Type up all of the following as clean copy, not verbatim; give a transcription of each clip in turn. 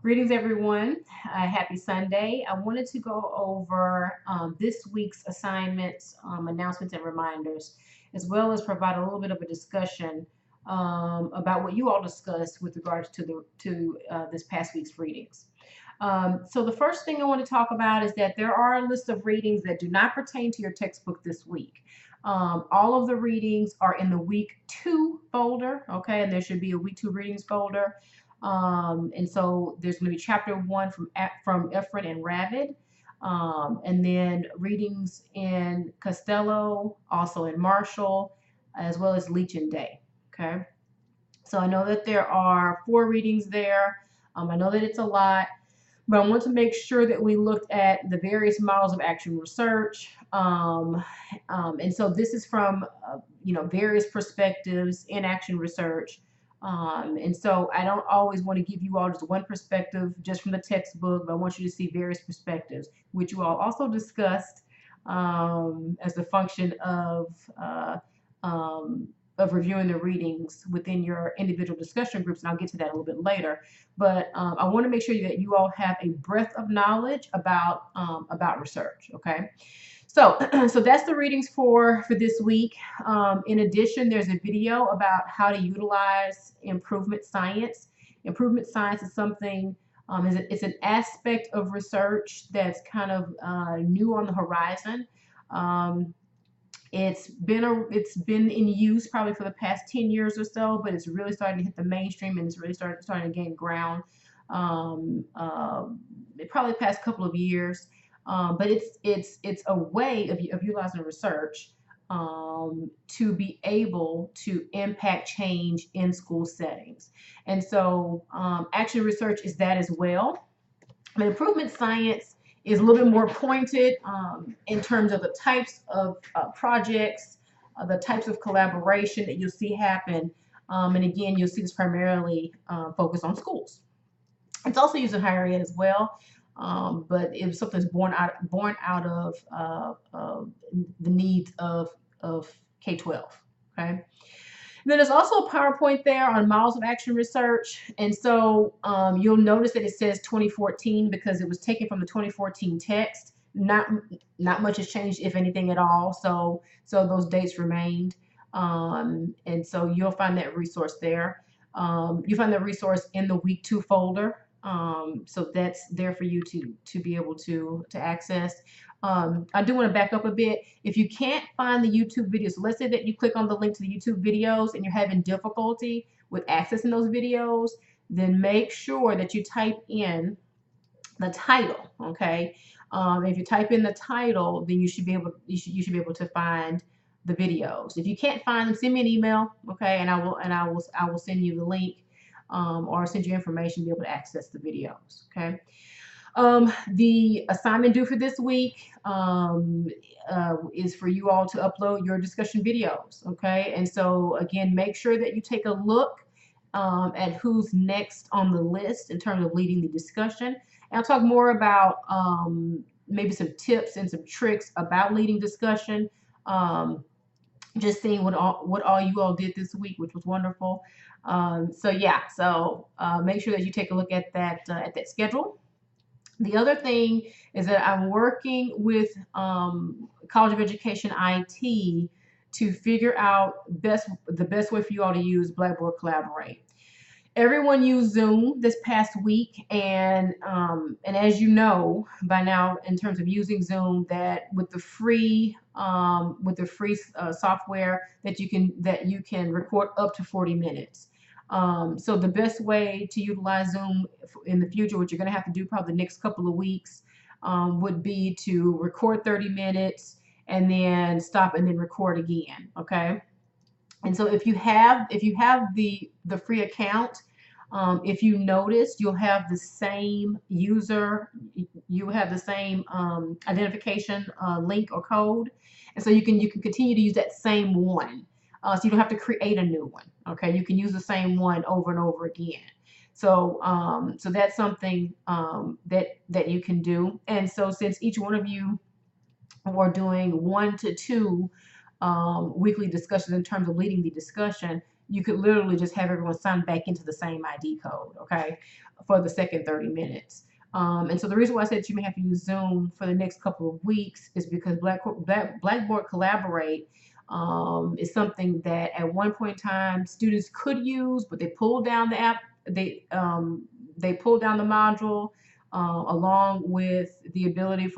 Greetings, everyone. Happy Sunday. I wanted to go over this week's assignments, announcements, and reminders, as well as provide a little bit of a discussion about what you all discussed with regards to this past week's readings. So the first thing I want to talk about is that there are a list of readings that do not pertain to your textbook this week. All of the readings are in the week 2 folder, okay, and there should be a week 2 readings folder. And so there's going to be chapter 1 from Ephraim and Ravid, and then readings in Costello, also in Marshall, as well as Leach and Day. Okay, so I know that there are 4 readings there. I know that it's a lot, but I want to make sure that we looked at the various models of action research. And so this is from various perspectives in action research. And so I don't always want to give you all just one perspective just from the textbook, but I want you to see various perspectives, which you all also discussed as a function of reviewing the readings within your individual discussion groups, and I'll get to that a little bit later. But I want to make sure that you all have a breadth of knowledge about research. Okay. So that's the readings for this week. In addition, there's a video about how to utilize improvement science. Improvement science is something, it's an aspect of research that's kind of new on the horizon. It's been in use probably for the past 10 years or so, but it's really starting to hit the mainstream, and it's really starting to gain ground probably the past couple of years. But it's a way of utilizing research to be able to impact change in school settings. And so action research is that as well. But improvement science is a little bit more pointed in terms of the types of projects, the types of collaboration that you'll see happen. And again, you'll see this primarily focused on schools. It's also used in higher ed as well. But it was something that's born out of the needs of K-12. Okay. Then there's also a PowerPoint there on models of action research, and so you'll notice that it says 2014 because it was taken from the 2014 text. Not much has changed, if anything at all. So those dates remained, and so you'll find that resource there. You find that resource in the week 2 folder. So that's there for you to be able to access. I do want to back up a bit. If you can't find the YouTube videos, so let's say that you click on the link to the YouTube videos and you're having difficulty with accessing those videos, then make sure that you type in the title. Okay. If you type in the title, then you should be able to find the videos. If you can't find them, send me an email. Okay. And I will send you the link. Or send you information to be able to access the videos. Okay. The assignment due for this week is for you all to upload your discussion videos. Okay. And so again, make sure that you take a look at who's next on the list in terms of leading the discussion. And I'll talk more about maybe some tips and some tricks about leading discussion. Just seeing what all you all did this week, which was wonderful. So make sure that you take a look at that schedule. The other thing is that I'm working with College of Education IT to figure out the best way for you all to use Blackboard Collaborate. Everyone used Zoom this past week, and as you know by now, in terms of using Zoom, that with the free software that you can record up to 40 minutes. So the best way to utilize Zoom in the future, what you're going to have to do probably the next couple of weeks, would be to record 30 minutes and then stop and then record again. Okay. And so if you have the free account, if you notice, you'll have the same user, you have the same identification link or code, and so you can continue to use that same one. So you don't have to create a new one. Okay, you can use the same one over and over again. So so that's something that you can do. And so since each one of you are doing 1 to 2 weekly discussions in terms of leading the discussion, you could literally just have everyone sign back into the same ID code, okay, for the second 30 minutes. And so the reason why I said that you may have to use Zoom for the next couple of weeks is because Blackboard Collaborate is something that at one point in time students could use, but they pulled down the app. They pulled down the module along with the ability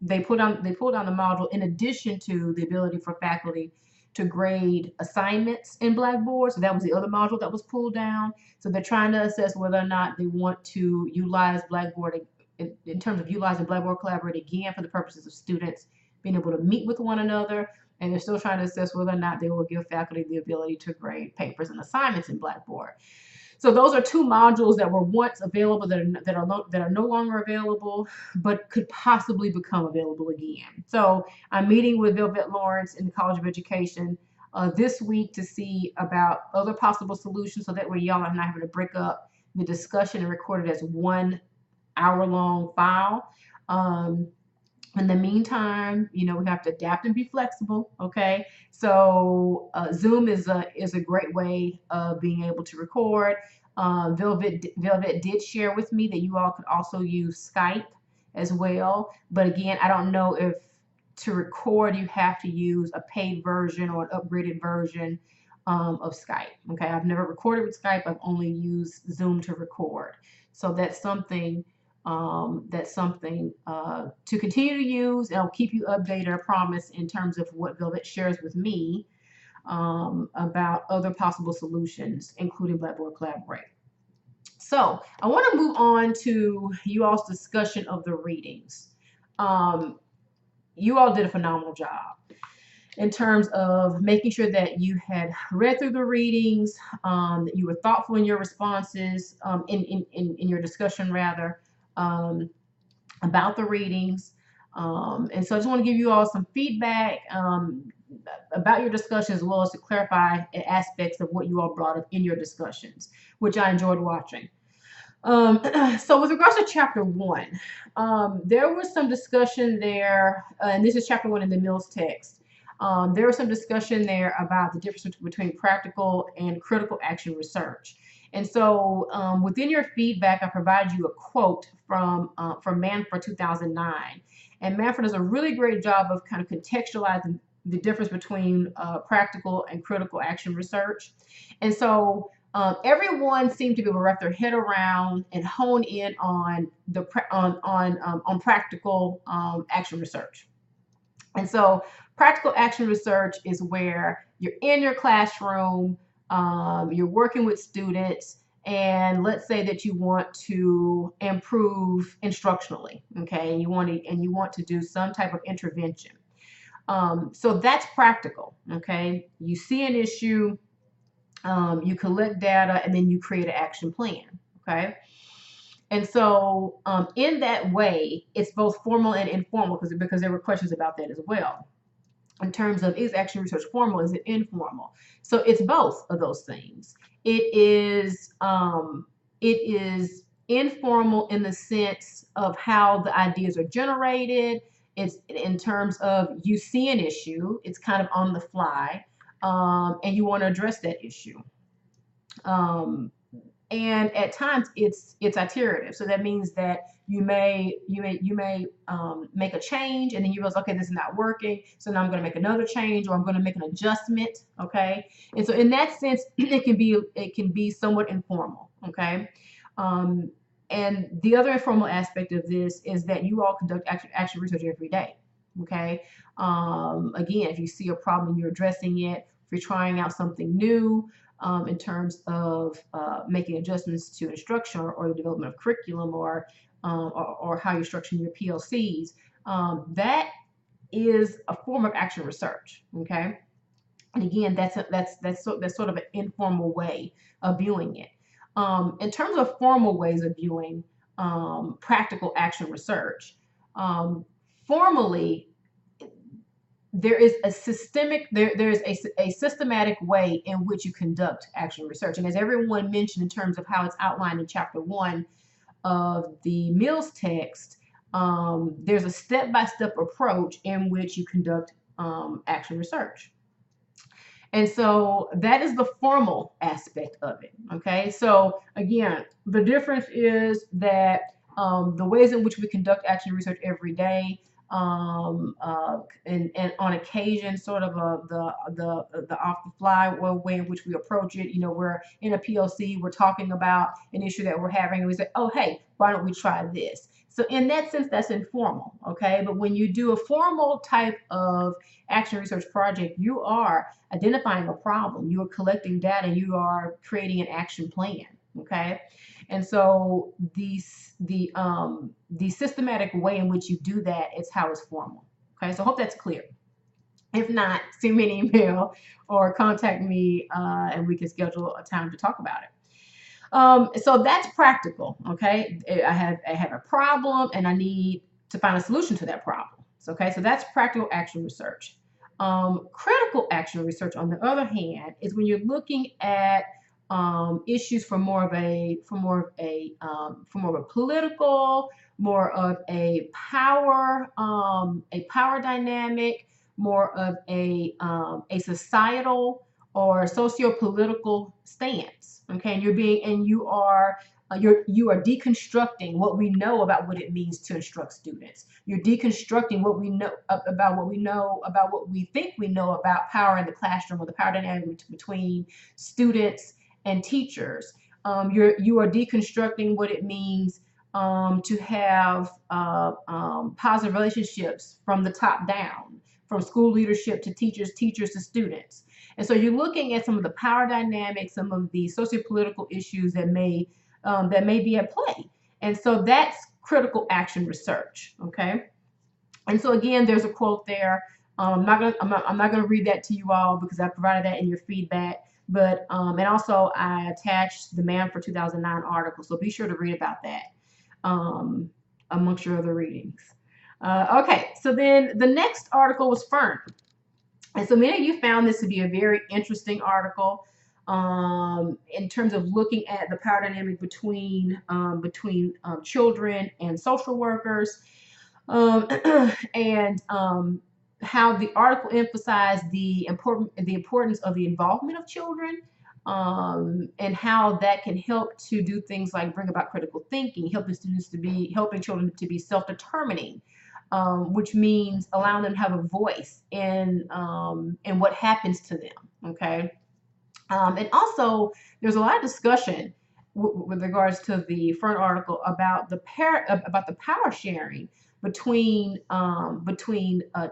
they pulled down the module in addition to the ability for faculty to grade assignments in Blackboard. So that was the other module that was pulled down. So they're trying to assess whether or not they want to utilize Blackboard in terms of utilizing Blackboard Collaborate again for the purposes of students being able to meet with one another. And they're still trying to assess whether or not they will give faculty the ability to grade papers and assignments in Blackboard. So those are two modules that were once available that are no longer available, but could possibly become available again. So I'm meeting with Velvet Lawrence in the College of Education this week to see about other possible solutions, so that way y'all are not having to break up the discussion and record it as 1 hour-long file. In the meantime, you know, we have to adapt and be flexible, okay? So Zoom is a great way of being able to record. Velvet did share with me that you all could also use Skype as well. But again, I don't know if to record you have to use a paid version or an upgraded version of Skype, okay? I've never recorded with Skype. I've only used Zoom to record. So that's something to continue to use, and I'll keep you updated, I promise, in terms of what Velvet shares with me about other possible solutions, including Blackboard Collaborate. So I want to move on to you all's discussion of the readings. You all did a phenomenal job in terms of making sure that you had read through the readings, that you were thoughtful in your responses, in your discussion rather, about the readings. And so I just want to give you all some feedback about your discussion, as well as to clarify aspects of what you all brought up in your discussions, which I enjoyed watching. So with regards to chapter 1, there was some discussion there, and this is chapter 1 in the Mills text. There was some discussion there about the difference between practical and critical action research. And so within your feedback, I provide you a quote from Manfred 2009. And Manfred does a really great job of kind of contextualizing the difference between practical and critical action research. And so everyone seemed to be able to wrap their head around and hone in on practical action research. And so practical action research is where you're in your classroom, you're working with students, and let's say that you want to improve instructionally, okay, and you want to do some type of intervention. So that's practical, okay? You see an issue, you collect data, and then you create an action plan, okay? And so in that way, it's both formal and informal, because there were questions about that as well. In terms of, is action research formal, is it informal? So it's both of those things. It is informal in the sense of how the ideas are generated. It's in terms of you see an issue, it's kind of on the fly, and you want to address that issue. And at times it's iterative. So that means that you may make a change, and then you realize, okay, this is not working. So now I'm going to make another change, or I'm going to make an adjustment. Okay. And so in that sense, it can be somewhat informal. Okay. And the other informal aspect of this is that you all conduct action research every day. Okay. Again, if you see a problem and you're addressing it, if you're trying out something new, in terms of making adjustments to instruction or the development of curriculum, or how you're structuring your PLCs, that is a form of action research. Okay, and again, that's sort of an informal way of viewing it. In terms of formal ways of viewing practical action research, formally, there is a systematic way in which you conduct action research. And as everyone mentioned in terms of how it's outlined in chapter 1 of the Mills text, there's a step-by-step approach in which you conduct action research. And so that is the formal aspect of it. Okay. So again, the difference is that the ways in which we conduct action research every day, and on occasion, sort of the off the fly way in which we approach it. You know, we're in a POC, we're talking about an issue that we're having, and we say, oh, hey, why don't we try this? So in that sense, that's informal, okay? But when you do a formal type of action research project, you are identifying a problem, you are collecting data, you are creating an action plan, okay? And so the systematic way in which you do that is how it's formal, okay? So I hope that's clear. If not, send me an email or contact me, and we can schedule a time to talk about it. So that's practical, okay? I have a problem and I need to find a solution to that problem. Okay, so that's practical action research. Critical action research, on the other hand, is when you're looking at issues from more of a political, more of a power dynamic, more of a societal or socio-political stance. Okay, and you are deconstructing what we know about what it means to instruct students. You're deconstructing what we know about what we think we know about power in the classroom, or the power dynamic between students and teachers. You are deconstructing what it means to have positive relationships from the top down, from school leadership to teachers to students. And so you're looking at some of the power dynamics, some of the sociopolitical issues that may be at play. And so that's critical action research. Okay. And so again, there's a quote there. I'm not gonna read that to you all because I provided that in your feedback. But and also I attached the Man for 2009 article, so be sure to read about that amongst your other readings. Okay, so then the next article was FERN. And so many of you found this to be a very interesting article in terms of looking at the power dynamic between children and social workers, and how the article emphasized the importance of the involvement of children, and how that can help to do things like bring about critical thinking, helping children to be self-determining. Which means allowing them to have a voice in what happens to them. Okay, and also there's a lot of discussion with regards to the FERN article about the power sharing between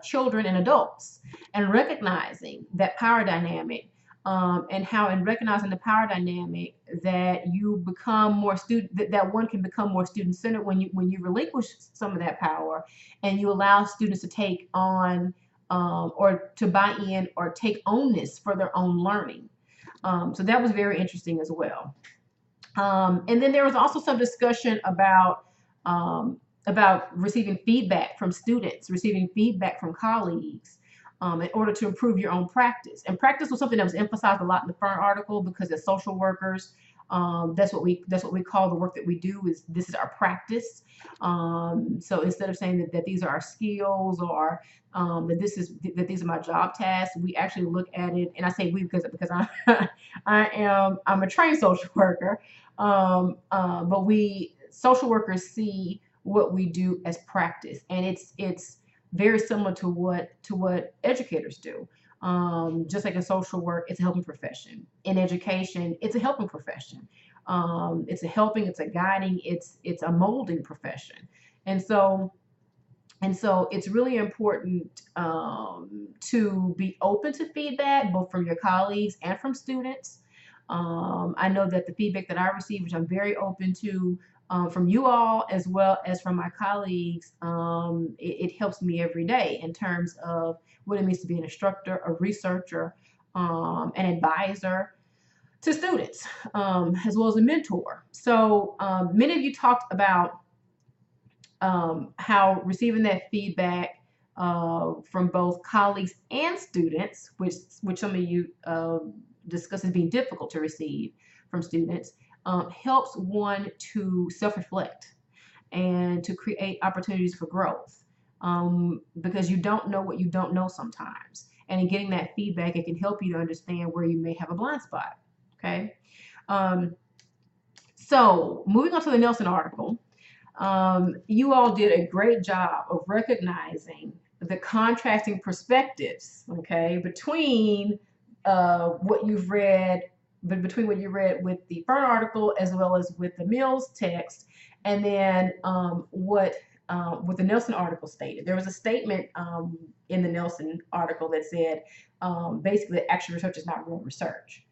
children and adults, and recognizing that power dynamic. And how, in recognizing the power dynamic, that you become more that one can become more student-centered when you relinquish some of that power, and you allow students to take on or to buy in or take ownness for their own learning. So that was very interesting as well. And then there was also some discussion about receiving feedback from students, receiving feedback from colleagues, in order to improve your own practice. And practice was something that was emphasized a lot in the FERN article, because as social workers, that's what we call the work that we do. This is our practice. So instead of saying that these are our skills, or that these are my job tasks, we actually look at it, and I say we because I'm a trained social worker, but we social workers see what we do as practice, and it's very similar to what educators do. Just like in social work, it's a helping profession. In education, it's a helping profession. It's a helping, it's a guiding, it's a molding profession. And so it's really important to be open to feedback, both from your colleagues and from students. I know that the feedback that I receive, which I'm very open to, from you all as well as from my colleagues, it helps me every day in terms of what it means to be an instructor, a researcher, an advisor to students, as well as a mentor. So many of you talked about how receiving that feedback from both colleagues and students, which some of you discuss as being difficult to receive from students, helps one to self-reflect and to create opportunities for growth, because you don't know what you don't know sometimes. And in getting that feedback, it can help you to understand where you may have a blind spot. Okay. So moving on to the Nelson article, you all did a great job of recognizing the contrasting perspectives, okay, between what you've read, between what you read with the Fern article as well as with the Mills text, and then what the Nelson article stated. There was a statement in the Nelson article that said basically that actual research is not real research.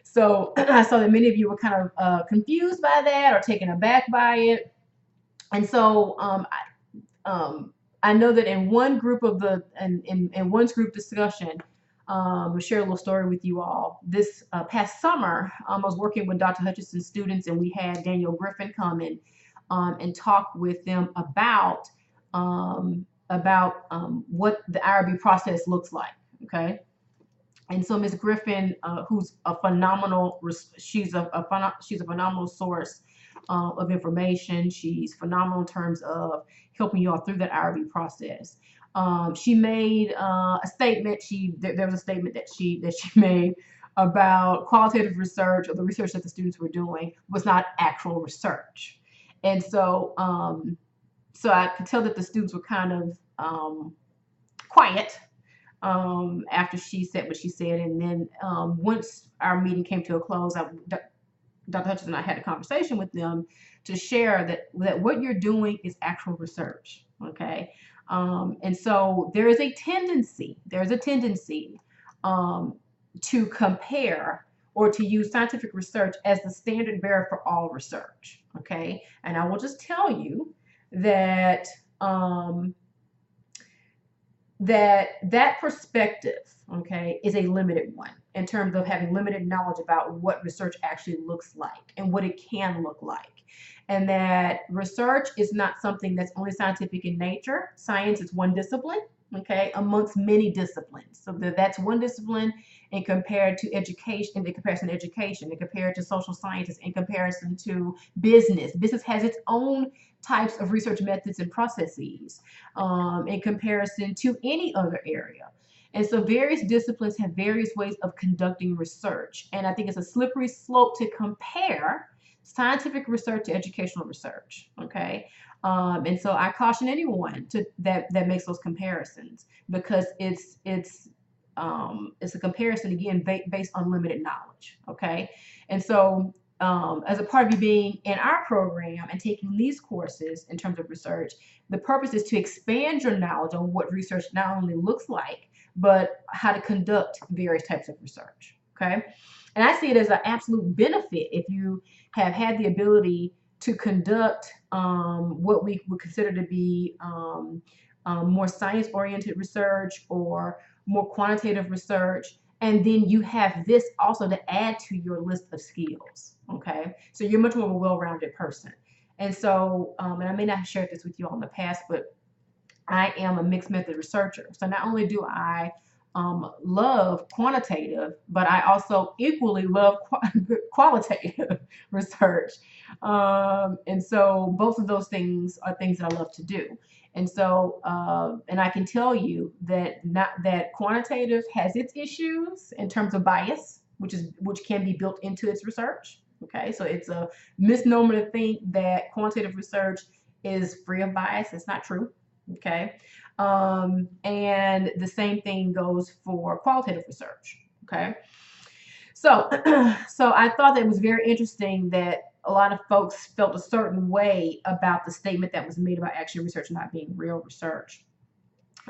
So I saw that many of you were kind of confused by that or taken aback by it. And so I know that in one group of in one group discussion, I'll share a little story with you all. This past summer, I was working with Dr. Hutchinson's students, and we had Daniel Griffin come in and talk with them about what the IRB process looks like. Okay. And so Ms. Griffin, who's a phenomenal, she's a phenomenal source of information. She's phenomenal in terms of helping you all through that IRB process. She made a statement. There was a statement that she made about qualitative research, or the research that the students were doing was not actual research. And so so I could tell that the students were kind of quiet after she said what she said. And then once our meeting came to a close, Dr. Hutchinson and I had a conversation with them to share that what you're doing is actual research. Okay. And so there is a tendency to compare or to use scientific research as the standard bearer for all research. Okay. And I will just tell you that that perspective, okay, is a limited one in terms of having limited knowledge about what research actually looks like and what it can look like. And that research is not something that's only scientific in nature. Science is one discipline, okay, amongst many disciplines. So that's one discipline in compared to education, in comparison to education, in compared to social sciences, in comparison to business. Business has its own types of research methods and processes in comparison to any other area. And so various disciplines have various ways of conducting research. And I think it's a slippery slope to compare scientific research to educational research, okay? And so I caution anyone that makes those comparisons, because it's a comparison, again, based on limited knowledge, okay? And so as a part of you being in our program and taking these courses in terms of research, the purpose is to expand your knowledge on what research not only looks like, but how to conduct various types of research, okay? And I see it as an absolute benefit if you have had the ability to conduct what we would consider to be more science-oriented research or more quantitative research, and then you have this also to add to your list of skills, okay? So you're much more of a well-rounded person. And so, and I may not have shared this with you all in the past, but I am a mixed method researcher. So not only do I love quantitative, but I also equally love qualitative research. And so both of those things are things that I love to do. And so, and I can tell you that quantitative has its issues in terms of bias, which can be built into its research. Okay, so it's a misnomer to think that quantitative research is free of bias. It's not true. Okay, and the same thing goes for qualitative research. Okay, so so I thought that it was very interesting that a lot of folks felt a certain way about the statement that was made about actual research not being real research.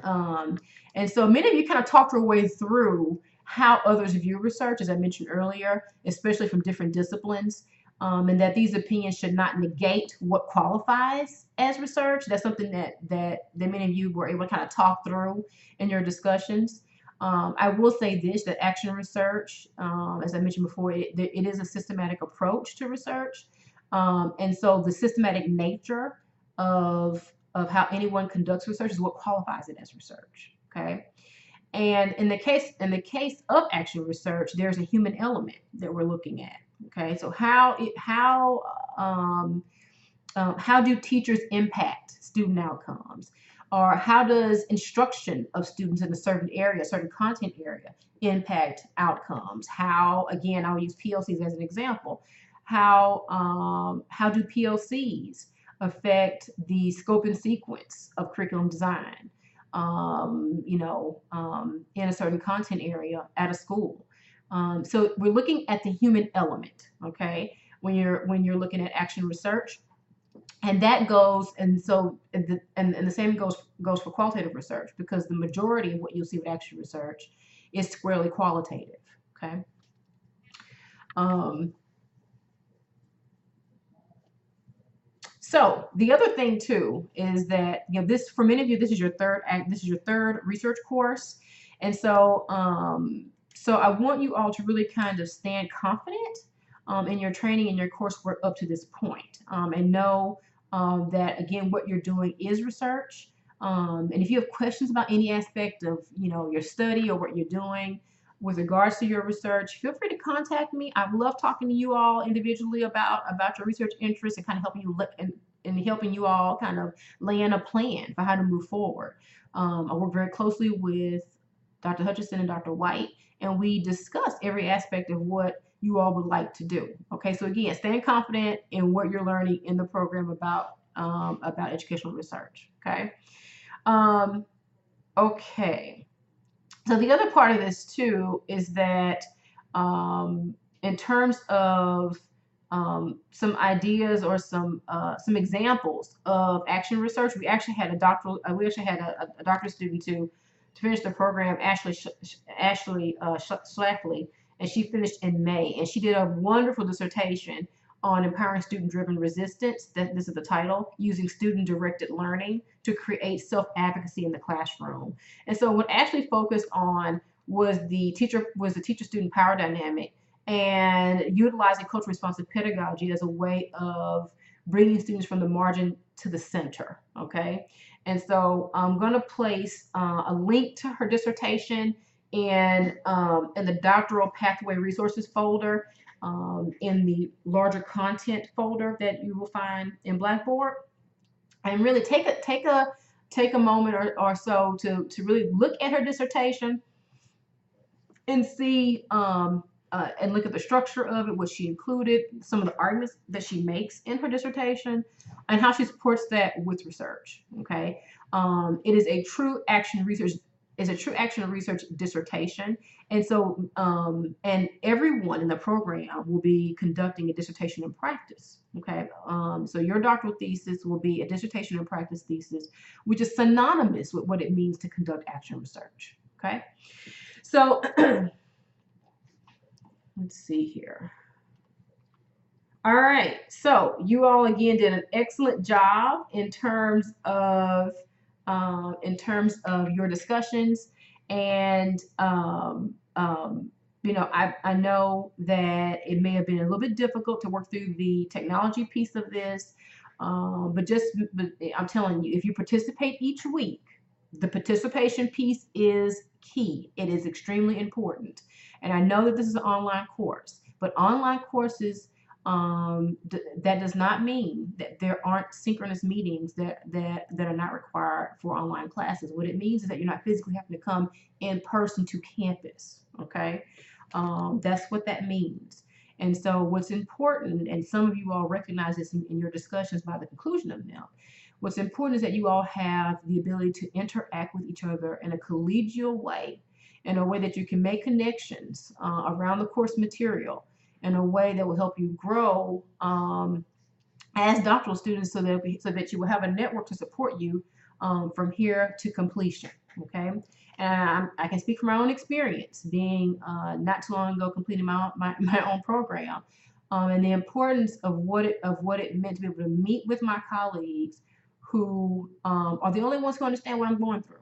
And so many of you kind of talked your way through how others view research, as I mentioned earlier, especially from different disciplines, and that these opinions should not negate what qualifies as research. That's something that many of you were able to kind of talk through in your discussions. I will say this, that action research, as I mentioned before, it is a systematic approach to research. And so the systematic nature of how anyone conducts research is what qualifies it as research, okay? And in the case of action research, there's a human element that we're looking at, okay? So how do teachers impact student outcomes? Or how does instruction of students in a certain area, a certain content area, impact outcomes? How, again, I'll use PLCs as an example. How do PLCs affect the scope and sequence of curriculum design? In a certain content area at a school. So we're looking at the human element, okay? When you're looking at action research, and that goes, and so and the same goes for qualitative research, because the majority of what you'll see with action research is squarely qualitative, okay? So the other thing too is that, this, for many of you, this is your third research course, and so I want you all to really kind of stand confident in your training and your coursework up to this point, and know that, again, what you're doing is research. And if you have questions about any aspect of your study or what you're doing with regards to your research, feel free to contact me. I love talking to you all individually about your research interests, and kind of helping you look and helping you all kind of lay in a plan for how to move forward. I work very closely with Dr. Hutchinson and Dr. White, and we discuss every aspect of what you all would like to do. Okay, so again, stand confident in what you're learning in the program about educational research. Okay. Okay. So the other part of this too is that in terms of some ideas or some examples of action research, we actually had a doctoral student to finish the program, Ashley Schlafly, and she finished in May, and she did a wonderful dissertation on empowering student-driven resistance. This is the title: using student-directed learning to create self-advocacy in the classroom. And so what Ashley focused on was the teacher-student power dynamic, and utilizing culturally responsive pedagogy as a way of bringing students from the margin to the center. Okay, and so I'm going to place a link to her dissertation in the doctoral pathway resources folder, in the larger content folder that you will find in Blackboard. And really take a moment or so to really look at her dissertation and see and look at the structure of it, what she included, some of the arguments that she makes in her dissertation, and how she supports that with research. Okay, it is a true action research dissertation, and so and everyone in the program will be conducting a dissertation in practice. Okay, so your doctoral thesis will be a dissertation in practice thesis, which is synonymous with what it means to conduct action research. Okay, so let's see here. All right, so you all again did an excellent job in terms of your discussions, and I know that it may have been a little bit difficult to work through the technology piece of this, but I'm telling you, if you participate each week, the participation piece is key. It is extremely important. And I know that this is an online course, but online courses, that does not mean that there aren't synchronous meetings that are not required for online classes. What it means is that you're not physically having to come in person to campus. Okay, that's what that means. And so what's important, and some of you all recognize this in your discussions by the conclusion of them, what's important is that you all have the ability to interact with each other in a collegial way, in a way that you can make connections around the course material, in a way that will help you grow as doctoral students, so that you will have a network to support you from here to completion. Okay, and I can speak from my own experience, being not too long ago completing my own program, and the importance of what it meant to be able to meet with my colleagues who are the only ones who understand what I'm going through.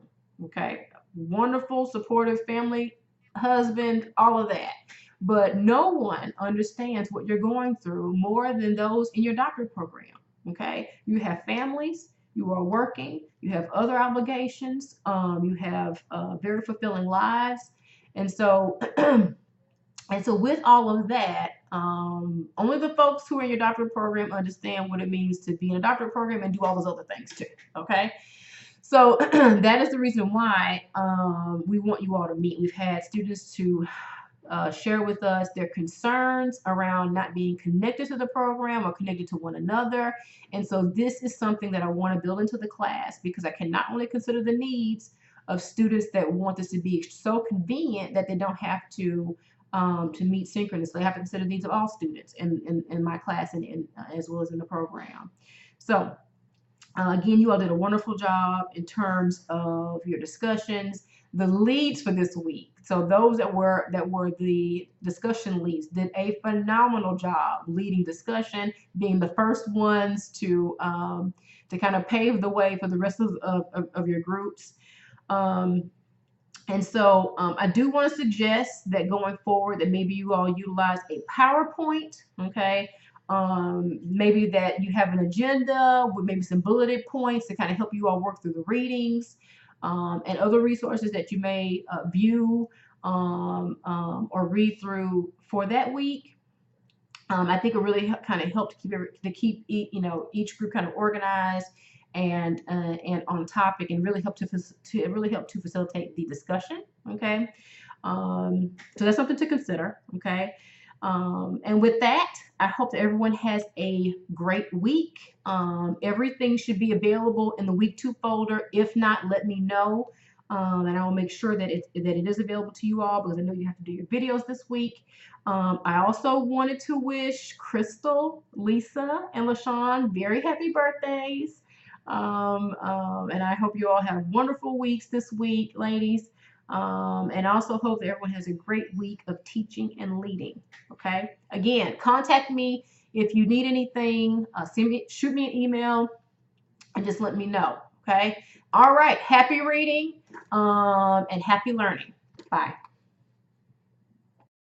Okay, wonderful, supportive family, husband, all of that. But no one understands what you're going through more than those in your doctorate program. Okay, you have families, you are working, you have other obligations, you have very fulfilling lives, and so with all of that, only the folks who are in your doctorate program understand what it means to be in a doctorate program and do all those other things too. Okay, So that is the reason why we want you all to meet. We've had students to share with us their concerns around not being connected to the program or connected to one another. And so this is something that I want to build into the class, because I can not only consider the needs of students that want this to be so convenient that they don't have to meet synchronously. I have to consider the needs of all students in my class and as well as in the program. So again, you all did a wonderful job in terms of your discussions. The leads for this week, so those that were the discussion leads, did a phenomenal job leading discussion, being the first ones to kind of pave the way for the rest of your groups. And so I do want to suggest that going forward that maybe you all utilize a PowerPoint, okay? Maybe that you have an agenda with maybe some bulleted points to kind of help you all work through the readings, and other resources that you may view or read through for that week. I think it really kind of helped keep each group kind of organized and on topic, and really help to facilitate the discussion. Okay, so that's something to consider. Okay, and with that, I hope that everyone has a great week. Everything should be available in the week 2 folder. If not, let me know. And I will make sure that it is available to you all, because I know you have to do your videos this week. I also wanted to wish Crystal, Lisa, and LaShawn very happy birthdays. And I hope you all have wonderful weeks this week, ladies. And I also hope that everyone has a great week of teaching and leading. Okay. Again, contact me if you need anything. Shoot me an email and just let me know. Okay. All right. Happy reading and happy learning. Bye.